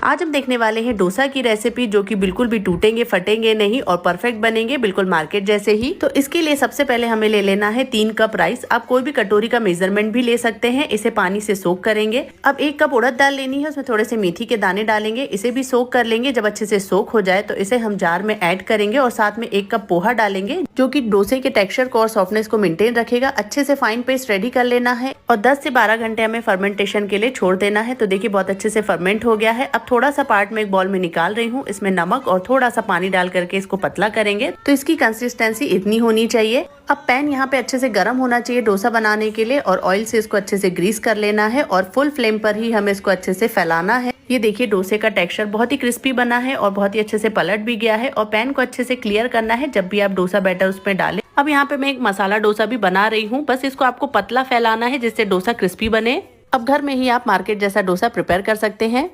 आज हम देखने वाले हैं डोसा की रेसिपी, जो कि बिल्कुल भी टूटेंगे फटेंगे नहीं और परफेक्ट बनेंगे बिल्कुल मार्केट जैसे ही। तो इसके लिए सबसे पहले हमें ले लेना है 3 कप राइस। आप कोई भी कटोरी का मेजरमेंट भी ले सकते हैं। इसे पानी से सोक करेंगे। अब 1 कप उड़द दाल लेनी है, उसमें थोड़े से मेथी के दाने डालेंगे, इसे भी सोक कर लेंगे। जब अच्छे से सोक हो जाए तो इसे हम जार में ऐड करेंगे और साथ में 1 कप पोहा डालेंगे, जो कि डोसे के टेक्सचर को और सॉफ्टनेस को मेंटेन रखेगा। अच्छे से फाइन पेस्ट रेडी कर लेना है और 10 से 12 घंटे हमें फर्मेंटेशन के लिए छोड़ देना है। तो देखिए बहुत अच्छे से फर्मेंट हो गया है। अब थोड़ा सा पार्ट में एक बॉल में निकाल रही हूँ। इसमें नमक और थोड़ा सा पानी डाल करके इसको पतला करेंगे। तो इसकी कंसिस्टेंसी इतनी होनी चाहिए। अब पैन यहाँ पे अच्छे से गर्म होना चाहिए डोसा बनाने के लिए और ऑयल से इसको अच्छे से ग्रीस कर लेना है और फुल फ्लेम पर ही हमें इसको अच्छे से फैलाना है। ये देखिए डोसे का टेक्सचर बहुत ही क्रिस्पी बना है और बहुत ही अच्छे से पलट भी गया है। और पैन को अच्छे से क्लियर करना है जब भी आप डोसा बैटर उसमें डालें। अब यहाँ पे मैं एक मसाला डोसा भी बना रही हूँ। बस इसको आपको पतला फैलाना है जिससे डोसा क्रिस्पी बने। अब घर में ही आप मार्केट जैसा डोसा प्रिपेयर कर सकते हैं।